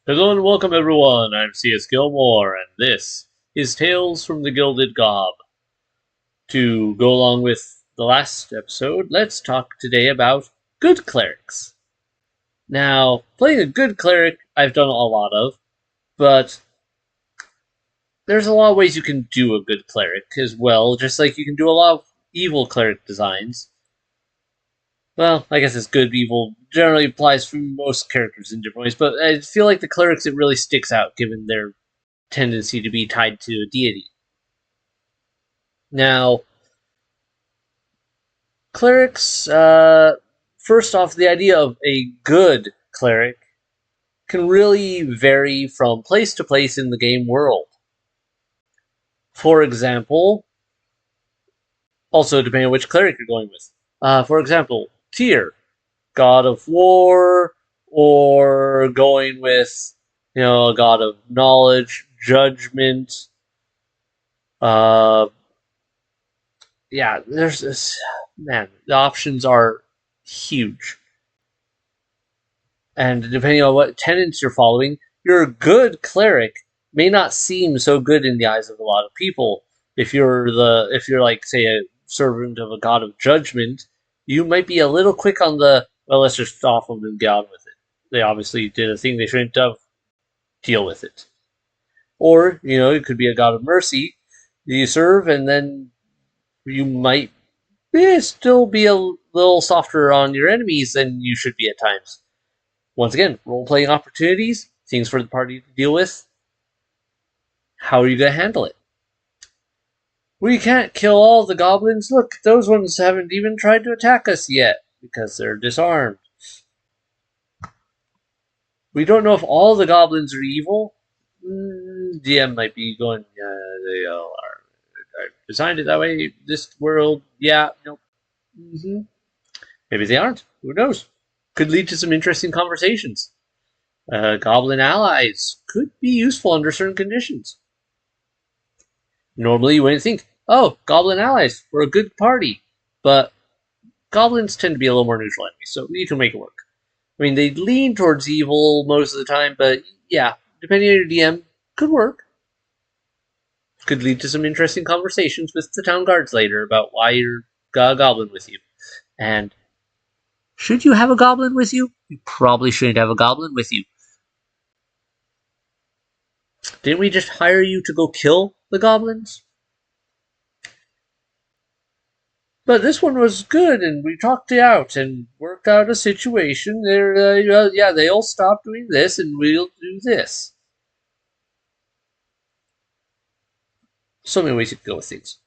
Hello and welcome everyone, I'm C.S.Gilmore, and this is Tales from the Gilded Gob. To go along with the last episode, let's talk today about good clerics. Now, playing a good cleric, I've done a lot of, but there's a lot of ways you can do a good cleric as well, just like you can do a lot of evil cleric designs. Well, I guess it's good evil generally applies for most characters in different ways, but I feel like the clerics it really sticks out given their tendency to be tied to a deity. Now, clerics, first off, the idea of a good cleric can really vary from place to place in the game world. For example, also depending on which cleric you're going with. For example, Tyr, god of war, or going with, a god of knowledge, judgment. Uh, yeah, there's this, man, the options are huge. And depending on what tenets you're following, your good cleric may not seem so good in the eyes of a lot of people. If you're like say a servant of a god of judgment, you might be a little quick on the well, let's just off them and get on with it. They obviously did a thing they shouldn't have. Deal with it. Or it could be a god of mercy that you serve, and then you might still be a little softer on your enemies than you should be at times. Once again, role playing opportunities, things for the party to deal with. How are you going to handle it? We can't kill all the goblins. Look, those ones haven't even tried to attack us yet because they're disarmed. We don't know if all the goblins are evil. DM might be going, they all are. I designed it that way. This world, yeah, nope. Maybe they aren't. Who knows? Could lead to some interesting conversations. Goblin allies could be useful under certain conditions. Normally, you wouldn't think, oh, goblin allies for a good party, but goblins tend to be a little more neutral enemies, so you can make it work. I mean, they lean towards evil most of the time, but yeah, depending on your DM, could work. Could lead to some interesting conversations with the town guards later about why you're got a goblin with you. And should you have a goblin with you? You probably shouldn't have a goblin with you. Didn't we just hire you to go kill the goblins? But this one was good, and we talked it out and worked out a situation. Yeah, they'll stop doing this, and we'll do this. So many ways you could go with things.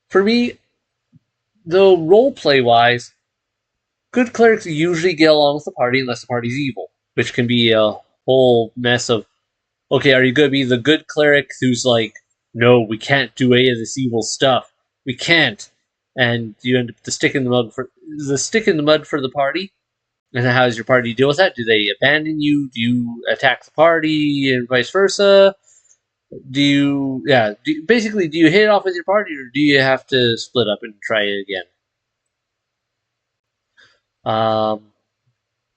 For me, though, roleplay wise, good clerics usually get along with the party unless the party's evil, which can be a whole mess of, okay, are you going to be the good cleric who's like, no, we can't do any of this evil stuff. We can't. And you end up the stick in the mud for the party. And how does your party deal with that? Do they abandon you? Do you attack the party and vice versa? Do you, basically, do you hit it off with your party or do you have to split up and try it again? Um,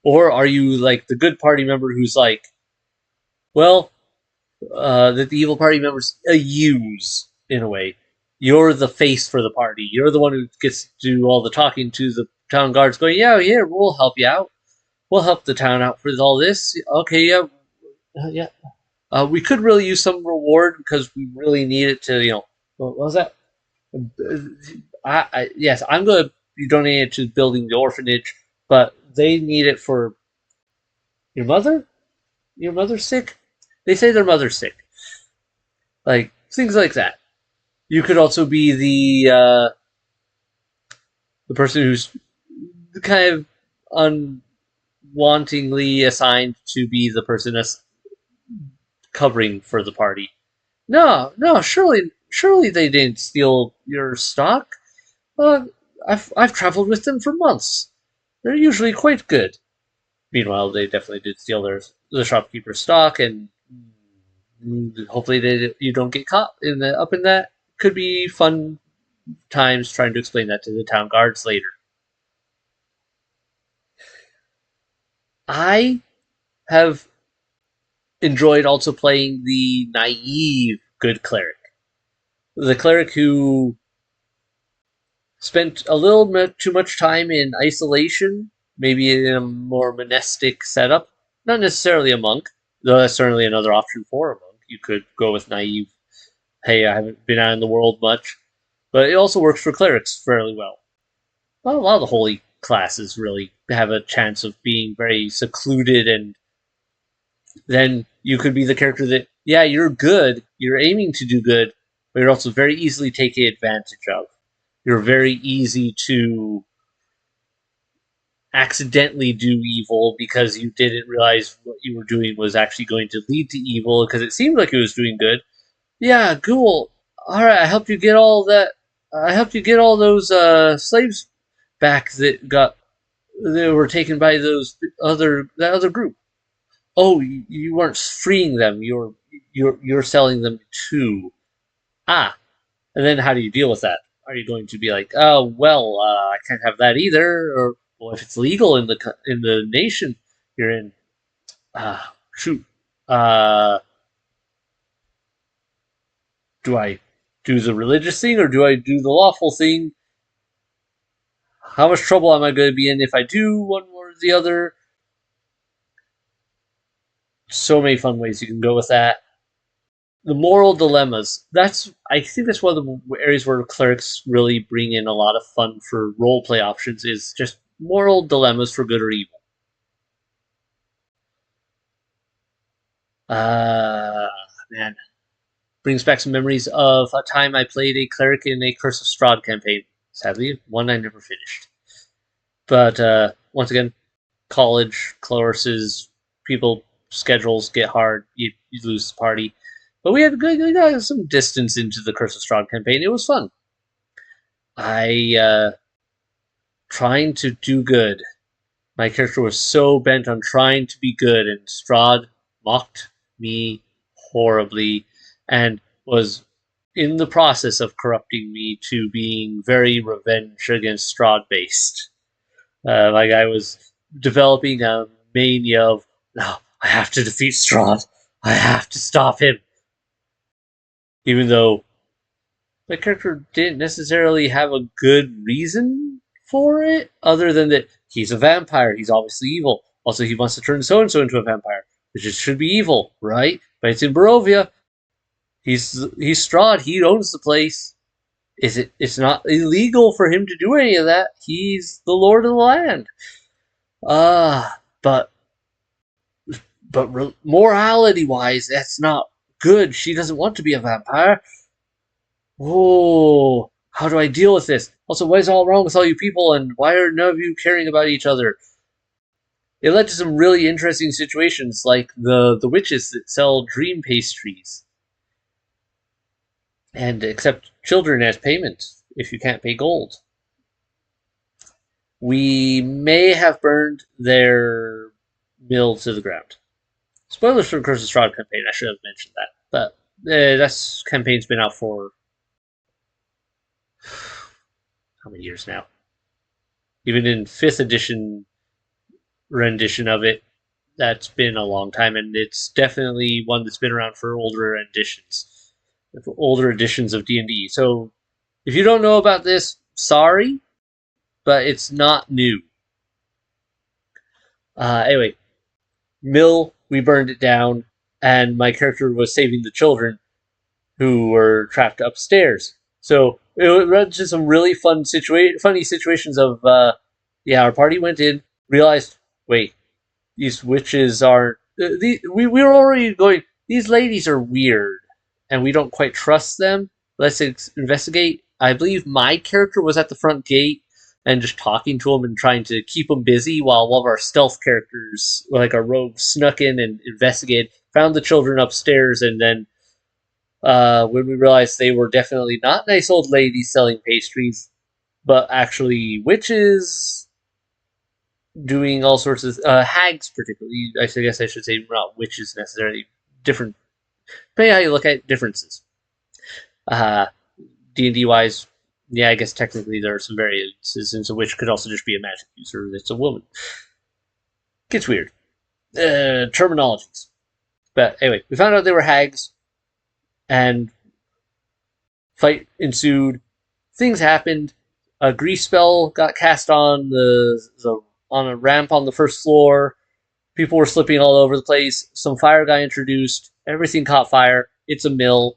or are you like the good party member who's like, well, that the evil party members use in a way? You're the face for the party. You're the one who gets to do all the talking to the town guards, going, yeah, we'll help you out. We'll help the town out with all this. Okay, yeah. We could really use some reward because we really need it to, what was that? Yes, I'm going to be donating it to building the orphanage, but they need it for your mother? Your mother's sick? They say their mother's sick. Like, things like that. You could also be the person who's kind of unwantingly assigned to be the person that's covering for the party. No, surely they didn't steal your stock. I've traveled with them for months. They're usually quite good. Meanwhile, they definitely did steal the shopkeeper's stock, and hopefully you don't get caught up in that. Could be fun times trying to explain that to the town guards later. I have enjoyed also playing the naive good cleric. The cleric who spent a little bit too much time in isolation, maybe in a more monastic setup. Not necessarily a monk, though that's certainly another option for a monk. You could go with naive, hey, I haven't been out in the world much. But it also works for clerics fairly well. Well, a lot of the holy classes really have a chance of being very secluded, and then you could be the character that, yeah, you're good, you're aiming to do good, but you're also very easily taken advantage of. You're very easy to accidentally do evil because you didn't realize what you were doing was actually going to lead to evil because it seemed like it was doing good. Yeah, cool. All right, I helped you get all that. I helped you get all those slaves back that were taken by that other group. Oh, you weren't freeing them. You're selling them too. Ah, and then how do you deal with that? Are you going to be like, oh well, I can't have that either, or well, if it's legal in the nation you're in, shoot, uh, do I do the religious thing or do I do the lawful thing? How much trouble am I going to be in if I do one or the other? So many fun ways you can go with that. The moral dilemmas. I think that's one of the areas where clerics really bring in a lot of fun for roleplay options. Is just moral dilemmas for good or evil. Uh, Man, brings back some memories of a time I played a cleric in a Curse of Strahd campaign. Sadly, one I never finished. But once again, college courses, people schedules get hard. You lose the party. But we got some distance into the Curse of Strahd campaign. It was fun. I trying to do good. My character was so bent on trying to be good, and Strahd mocked me horribly and was in the process of corrupting me to being very revenge against Strahd based. Like I was developing a mania of, no, I have to defeat Strahd. I have to stop him. Even though my character didn't necessarily have a good reason for it, other than that he's a vampire. He's obviously evil. Also, he wants to turn so and so into a vampire, which should be evil, right? But it's in Barovia. He's Strahd. He owns the place. It's not illegal for him to do any of that. He's the lord of the land. But morality wise, that's not good. She doesn't want to be a vampire. Oh, how do I deal with this? Also, what is all wrong with all you people, and why are none of you caring about each other? It led to some really interesting situations, like the witches that sell dream pastries and accept children as payment if you can't pay gold. We may have burned their mill to the ground. Spoilers for the Curse of Strahd campaign. I should have mentioned that, but that campaign's been out for how many years now? Even in 5th edition rendition of it, that's been a long time, and it's definitely one that's been around for older editions of D&D. So if you don't know about this, sorry, but it's not new. Anyway, mill, we burned it down, and my character was saving the children who were trapped upstairs. So it led to some really funny situations of, our party went in, realized, wait, these witches are, we were already going, these ladies are weird, and we don't quite trust them. Let's investigate. I believe my character was at the front gate and just talking to them and trying to keep them busy while one of our stealth characters, like our rogue, snuck in and investigated, found the children upstairs, and then when we realized they were definitely not nice old ladies selling pastries, but actually witches doing all sorts of hags, particularly. I guess I should say not witches necessarily. Different, depending how you look at differences. D&D wise, yeah, I guess technically there are some variances, and so witch could also just be a magic user that's a woman. Gets weird. Terminologies. But anyway, we found out they were hags, and fight ensued. Things happened. A grease spell got cast on on a ramp on the first floor. People were slipping all over the place. Some fire got introduced. Everything caught fire. It's a mill.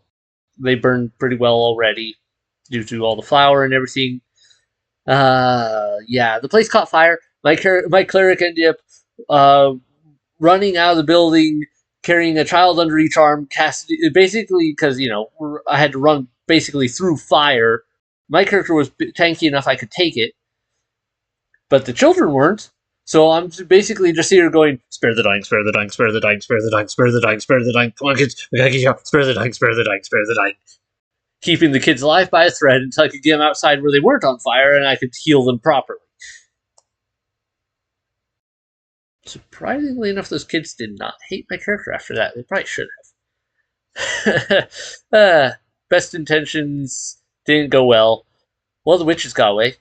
They burned pretty well already due to all the flour and everything. Yeah, the place caught fire. My cleric ended up running out of the building, carrying a child under each arm, basically because I had to run basically through fire. My character was tanky enough I could take it, but the children weren't. So I'm basically just here going, spare the dying, spare the dying, spare the dying, spare the dying, spare the dying, spare the dying. Come on, kids, we gotta get you out. Spare the dying, spare the dying, spare the dying. Keeping the kids alive by a thread until I could get them outside where they weren't on fire and I could heal them properly. Surprisingly enough, those kids did not hate my character after that. They probably should have. Best intentions didn't go well. Well, the witches got away.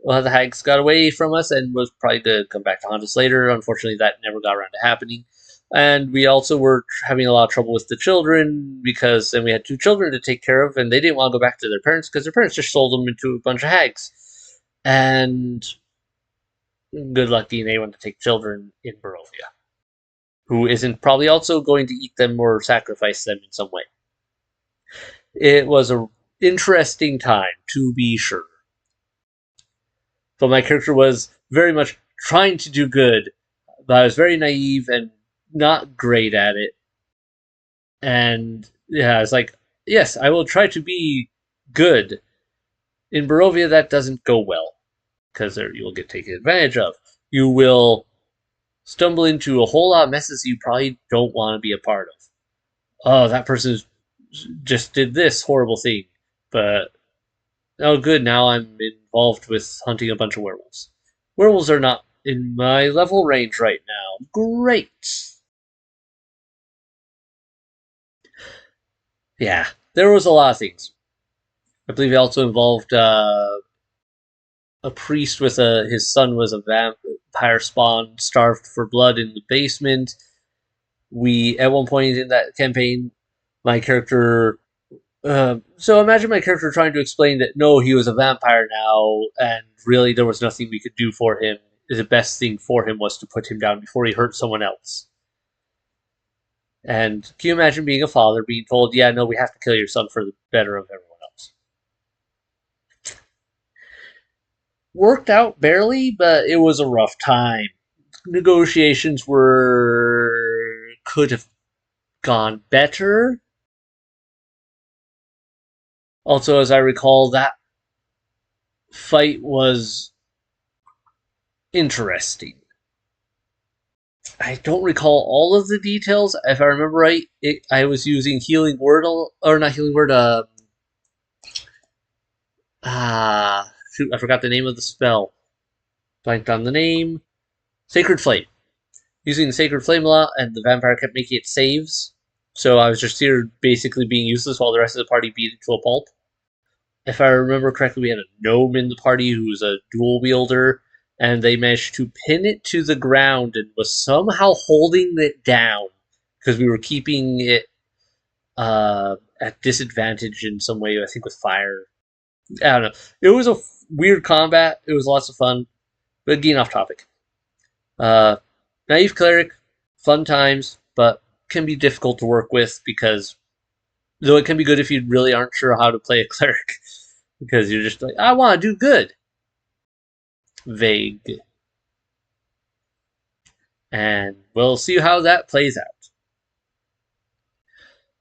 Well, the hags got away from us and was probably going to come back to haunt us later. Unfortunately, that never got around to happening. And we also were having a lot of trouble with the children because then we had 2 children to take care of, and they didn't want to go back to their parents because their parents just sold them into a bunch of hags. And good luck being anyone to take children in Barovia, who isn't probably also going to eat them or sacrifice them in some way. It was an interesting time, to be sure. But my character was very much trying to do good, but I was very naive and not great at it. And yeah, it's like, yes, I will try to be good. In Barovia, that doesn't go well, because you will get taken advantage of. You will stumble into a whole lot of messes you probably don't want to be a part of. Oh, that person just did this horrible thing, but oh, good, now I'm involved with hunting a bunch of werewolves. Werewolves are not in my level range right now. Great. Yeah, there was a lot of things. I believe it also involved a priest with his son was a vampire spawn, starved for blood in the basement. We, at one point in that campaign, my character so imagine my character trying to explain that no, he was a vampire now, and really there was nothing we could do for him. The best thing for him was to put him down before he hurt someone else. And can you imagine being a father being told, yeah, no, we have to kill your son for the better of everyone else? Worked out barely, but it was a rough time. Negotiations could have gone better. Also, as I recall, that fight was interesting. I don't recall all of the details. If I remember right, I was using Healing Word, or not Healing Word, shoot, I forgot the name of the spell. Blanked on the name. Sacred Flame. Using the Sacred Flame a lot, and the vampire kept making it saves. So I was just here basically being useless while the rest of the party beat it to a pulp. If I remember correctly, we had a gnome in the party who was a dual wielder, and they managed to pin it to the ground and was somehow holding it down because we were keeping it at disadvantage in some way, I think with fire. I don't know. It was a weird combat. It was lots of fun, but getting off topic. Naive cleric, fun times, but can be difficult to work with because though it can be good if you really aren't sure how to play a cleric because you're just like, I want to do good. Vague. And we'll see how that plays out.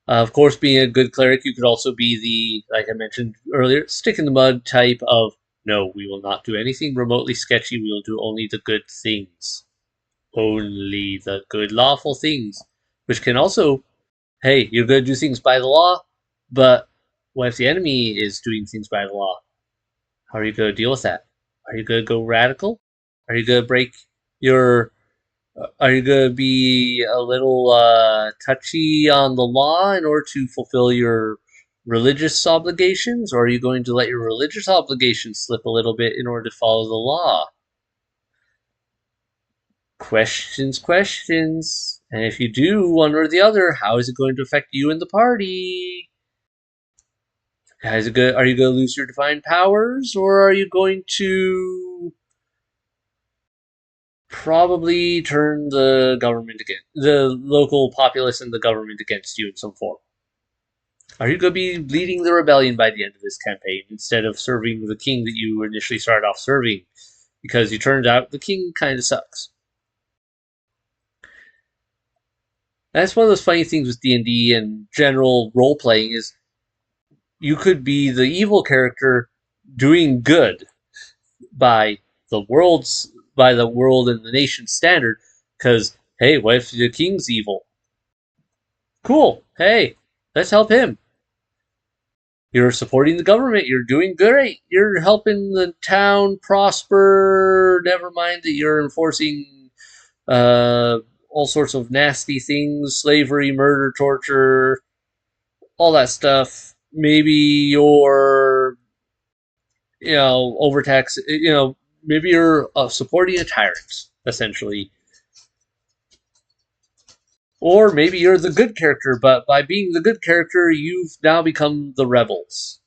Of course, being a good cleric, you could also be the, like I mentioned earlier, stick in the mud type of, no, we will not do anything remotely sketchy, we will do only the good things. Only the good lawful things. Which can also, hey, you're going to do things by the law, but what if the enemy is doing things by the law? How are you going to deal with that? Are you going to go radical? Are you going to break your... Are you going to be a little touchy on the law in order to fulfill your religious obligations? Or are you going to let your religious obligations slip a little bit in order to follow the law? Questions. And if you do one or the other, how is it going to affect you and the party? Is it good? Are you going to lose your divine powers, or are you going to probably turn the government against the local populace and the government against you in some form? Are you going to be leading the rebellion by the end of this campaign instead of serving the king that you initially started off serving? Because you turned out the king kind of sucks. That's one of those funny things with D&D and general role playing is you could be the evil character doing good by the world and the nation's standard. Because hey, what if the king's evil? Cool. Hey, let's help him. You're supporting the government. You're doing great. You're helping the town prosper. Never mind that you're enforcing uh, all sorts of nasty things: slavery, murder, torture, all that stuff. Maybe you're overtax. Maybe you're supporting a tyrant, essentially. Or maybe you're the good character, but by being the good character, you've now become the rebels.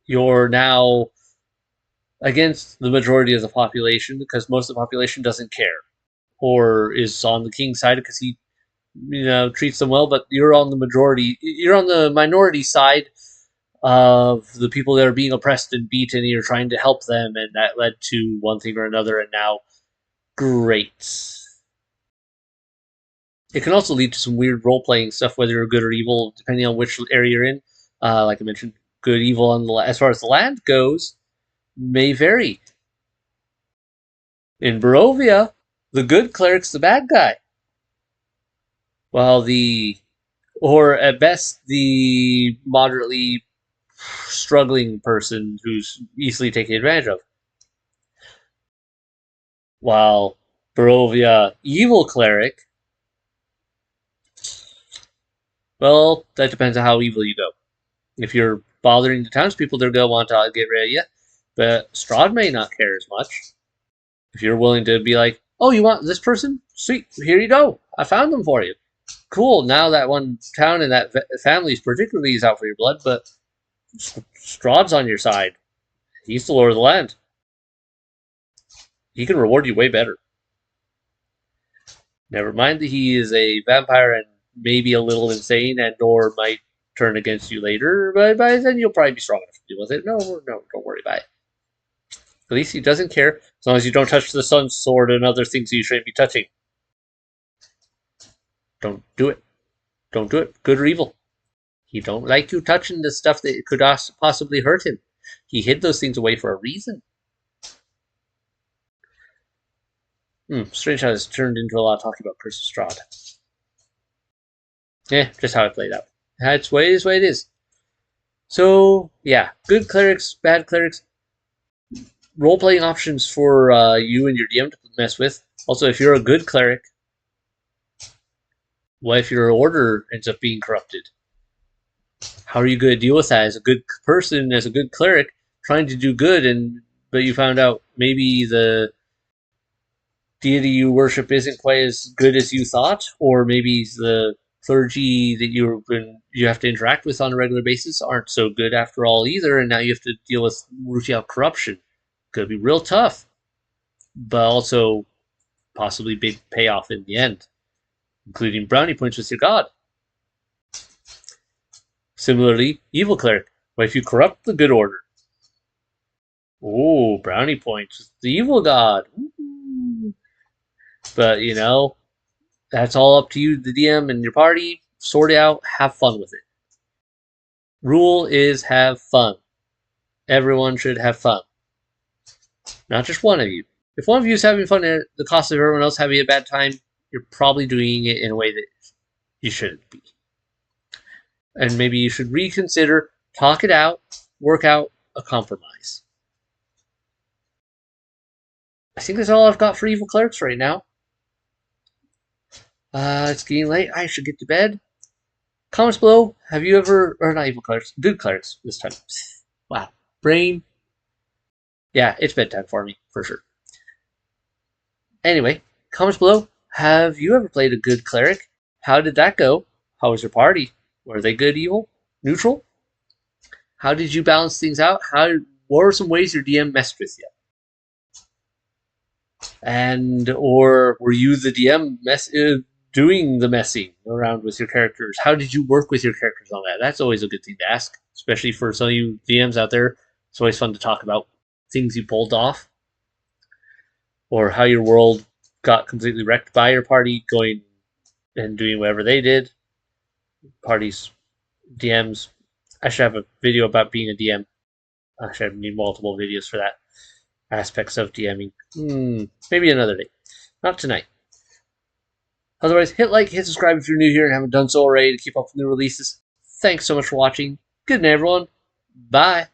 You're now against the majority of the population because most of the population doesn't care or is on the king's side because he treats them well, but you're on the minority side of the people that are being oppressed and beaten, and you're trying to help them, and that led to one thing or another, and now great. It can also lead to some weird role playing stuff, whether you're good or evil, depending on which area you're in. Like I mentioned, good, evil, as far as the land goes, may vary. In Barovia, the good cleric's the bad guy, while or at best, the moderately struggling person who's easily taken advantage of. While Barovia, evil cleric, well, that depends on how evil you go. If you're bothering the townspeople, they're going to want to get rid of you. But Strahd may not care as much. If you're willing to be like, oh, you want this person? Sweet, here you go. I found them for you. Cool, now that one town and that family particularly is out for your blood, but Strahd's on your side. He's the lord of the land. He can reward you way better. Never mind that he is a vampire and maybe a little insane and or might turn against you later, but by then you'll probably be strong enough to deal with it. No, don't worry about it. At least he doesn't care as long as you don't touch the sun's sword and other things that you shouldn't be touching. Don't do it. Don't do it. Good or evil. He don't like you touching the stuff that could possibly hurt him. He hid those things away for a reason. Strange how this turned into a lot of talking about Curse of Strahd. Yeah, just how it played out. That's way it is. So, yeah, good clerics, bad clerics. Role-playing options for you and your DM to mess with. Also, if you're a good cleric, what if your order ends up being corrupted? How are you going to deal with that as a good person, as a good cleric, trying to do good, but you found out maybe the deity you worship isn't quite as good as you thought, or maybe the clergy that you have to interact with on a regular basis aren't so good after all either, and now you have to deal with rooting out corruption. Could be real tough, but also possibly big payoff in the end, including brownie points with your god. Similarly, evil cleric. What if you corrupt the good order? Oh, brownie points with the evil god. Ooh. But that's all up to you, the DM and your party. Sort it out. Have fun with it. Rule is have fun. Everyone should have fun. Not just one of you. If one of you is having fun at the cost of everyone else having a bad time, you're probably doing it in a way that you shouldn't be. And maybe you should reconsider, talk it out, work out a compromise. I think that's all I've got for evil clerics right now. It's getting late. I should get to bed. Comments below. Have you ever, or not evil clerics, good clerics this time. Wow. Brain. Yeah, it's bedtime for me, for sure. Anyway, comments below. Have you ever played a good cleric? How did that go? How was your party? Were they good, evil, neutral? How did you balance things out? What were some ways your DM messed with you? And or were you the DM doing the messing around with your characters? How did you work with your characters on that? That's always a good thing to ask, especially for some of you DMs out there. It's always fun to talk about things you pulled off, or how your world got completely wrecked by your party going and doing whatever they did. Parties, DMs. I should have a video about being a DM. I should need multiple videos for that. Aspects of DMing. Maybe another day. Not tonight. Otherwise, hit like, hit subscribe if you're new here and haven't done so already to keep up with new releases. Thanks so much for watching. Good night, everyone. Bye.